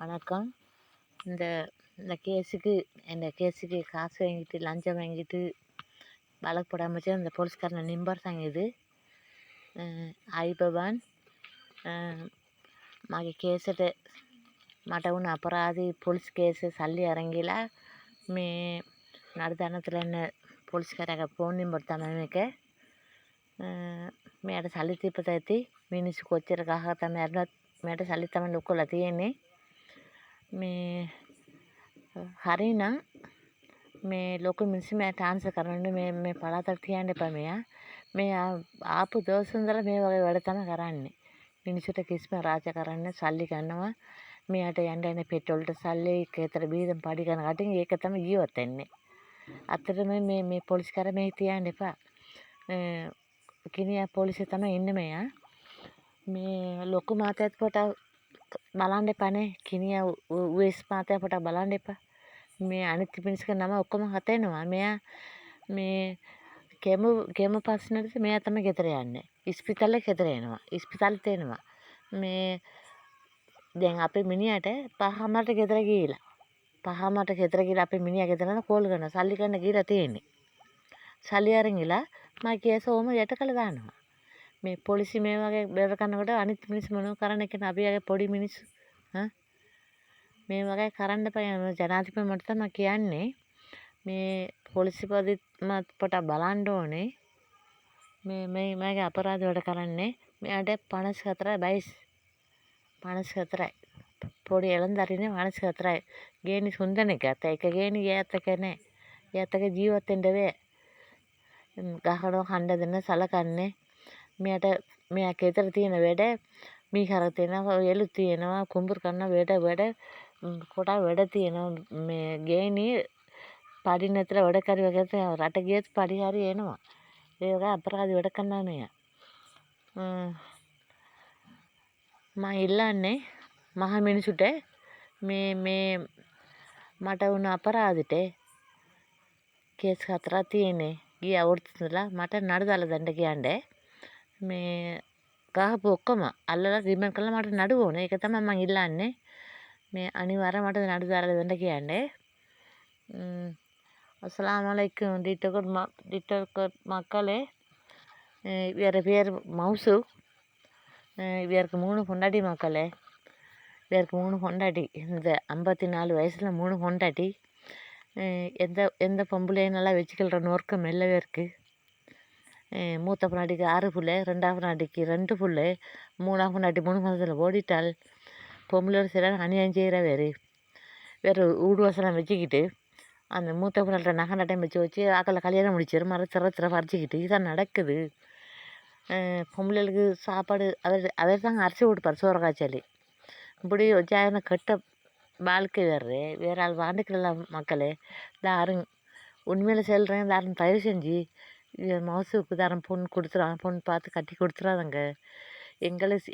வணக்கம். இந்த இந்த கேஸுக்கு காசு வாங்கிட்டு லஞ்சம் வாங்கிட்டு வழக்கு போடாமல் வச்சு அந்த போலீஸ்காரனை நிம்பர்ತಾಂಗೆ ಇದು आईबवान मागे केसट मटवन अपराधी पुलिस केस सल्ली अरंगिला मे नडदानतलन्न पोलीसकाराಗ ಫೋನ್ ನಂಬರ್ ತಮಕ್ಕೆ ಮೇಡ ಸಲ್ಲಿ ತಿಪ್ಪತೈತಿ ಮಿನಿಸ್ ಕೊಚ್ಚಿರ ಕಾಹ ತಮ ಮೇಡ ಸಲ್ಲಿ ತಮ ಲುಕ್ಕೊಲ ತಿಯೇನೆ मे हरिना मैं लोग मिनसी मैं डांस करने मैं पढ़ा तक थी आने पर मैं आप दोस्त अंदर मैं वगैरह वड़ता ना कराने मिनसी किस में राजा कराने साली करना मैं आटे अंडे पेट्रोल तो साली के तरह भी दम पाड़ी करना काटेंगे एक तम ये होता है अतर मैं पुलिस कर मैं थी आने पा किन्हीं पुलिस तम इन में मैं लोग माते पटा බලන්න එපානේ කිනියා උවස් මාතේ අපට බලන්න එපා මේ අනිත් මිනිස්ක නම ඔක්කොම හතෙනවා මෙයා මේ කෙම පස්සනට මෙයා තමයි ගෙදර යන්නේ ඉස්පිතලේ ගෙදර එනවා ඉස්පිතලෙට එනවා මේ දැන් අපේ මිනිහට පහමට ගෙදර ගිහිලා අපේ මිනිහා ගෙදර යන කෝල් කරනවා සල්ලි ගන්න ගිහිලා තියෙන්නේ සල්ලි අරන් ගිහලා මම කේස ඕම යට කළා දානවා මේ පොලිසි මේ වගේ බෙර කරනකොට අනිත් මිනිස්සු මොනව කරන්න කියන අපි වගේ පොඩි මිනිස්සු මේ වගේ කරන්න බෑ ජනාධිපති මට තමයි කියන්නේ මේ පොලිසිපති මට බලන්න ඕනේ මේගේ අපරාධ වලට කරන්නේ මෙයාට 54යි බයිස් 54යි පොඩි එළන්දරිනේ 54යි ගේනි සුන්දරනේ ගත එක ගේනි යැත්තකනේ යැත්තක ජීවත් වෙන්න බෑ ගහනවා කණ්ඩ දෙන්න සලකන්නේ මෙයා කේතර තියෙන වැඩ මීහර තියෙනවා එළු තියෙනවා කුඹුරු කරන වැඩ කොටා වැඩ තියෙනවා මේ ගේනි පඩි නැතර වැඩ කරුවකට රට ගියත් පඩි හරි එනවා ඒ වගේ අපරාධ වැඩ කරනවා මෙයා මම ඉල්ලන්නේ මහ මිනිසුන්ට මේ මට වුණ අපරාධෙට කේස් 4ක් තියෙන්නේ ගිය අවුරුද්දේ ඉඳලා මට නඩු දාලා දෙන්න කියන්නේ මේ ගහපු ඔක්කොම අල්ලලා රිමන්ඩ් කරලා මට නඩු ඕනේ ඒක තමයි මම ඉල්ලන්නේ මේ අනිවාර්යයෙන් මට නඩු දාලා දෙන්න කියන්නේ அஸ்ஸலாமு அலைக்கும் டிக்டோக்கர் மக்களே இவர் பேர் மௌசு இவருக்கு 3 பொண்டாட்டி மக்களே இவருக்கு 3 பொண்டாட்டி இந்த 54 வயசில் 3 பொண்டாட்டி எந்த பொம்பளையும் நல்லா வச்சுக்கிற நோக்கம் மெல்லவே இருக்குது மூத்த பொண்டாட்டிக்கு 6 புள்ளை 2ஆவது பொண்டாட்டிக்கு 2 புள்ளை 3ஆவது பொண்டாட்டி 3 மாதத்தில் ஓடிட்டாள் பொம்பளையோட சில அநியாயம் செய்கிற வேறு வீடு வசனம் வச்சுக்கிட்டு அந்த மூத்த பொண்ணாட்ட நகை நட்டம் வச்சு ஆக்களை கல்யாணம் முடிச்சிரு திற பறிச்சிக்கிட்டு இதான் நடக்குது பொம்பளைகளுக்கு சாப்பாடு அவர் தாங்க அரிசி கொடுப்பார் சோறு காய்ச்சல் இப்படி வச்சான கெட்ட வாழ்க்கை வேற ஆள் வாழ்ந்துக்கல மக்களே தாரும் உண்மையில் செல்கிறேன் தாரும் தயவு செஞ்சு மவுசுக்கு தாரம் பொண்ணு பார்த்து கட்டி கொடுத்துறாதங்க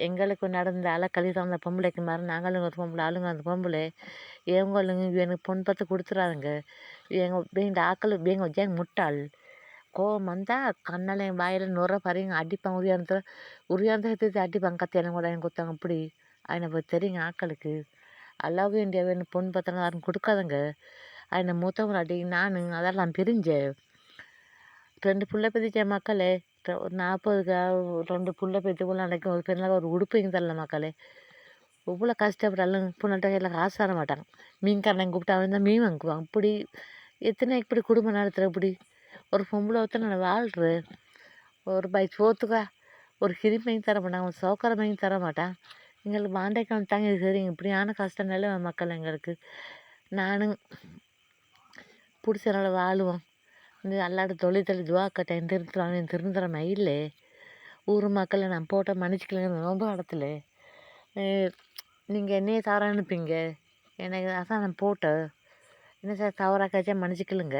எங்களுக்கு நடந்த அலக்கழி அந்த பொம்பளைக்கு மாதிரி நாங்களும் ஒரு பொம்பளை ஆளுங்க அந்த பொம்பளை எனக்கு பொண்ணு பார்த்து கொடுத்துறாதுங்க எங்கள் ஆக்கள் எங்கள் வச்சா முட்டாள் கோவம் வந்தால் கண்ணால் என் வாயில் நுற பாருங்க அடிப்பாங்க உரியாந்தத்தை அடிப்பாங்க கத்தியாலும் கூட எனக்கு கொடுத்தாங்க அப்படி அவனை போய் தெரியுங்க ஆக்களுக்கு அல்லாவும் வேண்டிய பொண்ணு பார்த்தா யாரும் கொடுக்காதுங்க அவனை மூத்தவங்க அடி நான் அதெல்லாம் பிரிஞ்சேன் 2 புள்ள பெற்றிச்சேன் மக்களே 40 2 புள்ள பெற்றுக்குள்ள அன்றைக்கு ஒரு பெண்ணாக ஒரு உடுப்பையும் தரல மக்களே இவ்வளோ கஷ்டப்பட்டாலும் பொண்ணாட்ட கையில் காசு தர மாட்டாங்க மீன்காரனை கூப்பிட்டு அவன் தான் மீன் வாங்குவான் இப்படி எத்தனை இப்படி குடும்பம் நடத்துகிற இப்படி ஒரு பொம்பளை ஒருத்தர் நான் வாழ்கிறேன் ஒரு பை சோத்துக்கா ஒரு கிருமையும் தர மாட்டாங்க ஒரு சௌகரமையும் தர மாட்டான் எங்களுக்கு மாண்டைக்கு வந்துட்டாங்க இது சரிங்க இப்படியான கஷ்ட நிலை மக்கள் எங்களுக்கு நானும் பிடிச்சனால வாழுவோம் இந்த அல்லாட தொழில் துவா கட்டேன் திருந்துறமே இல்லை ஊர் மக்களை நான் போட்ட மன்னிச்சிக்கலங்க ரொம்ப இடத்துல நீங்கள் என்னையே தவறாக அனுப்பிங்க எனக்கு அதான் நான் போட்டேன் என்ன சார் தவறாக்காச்சும் மன்னிச்சிக்கலுங்க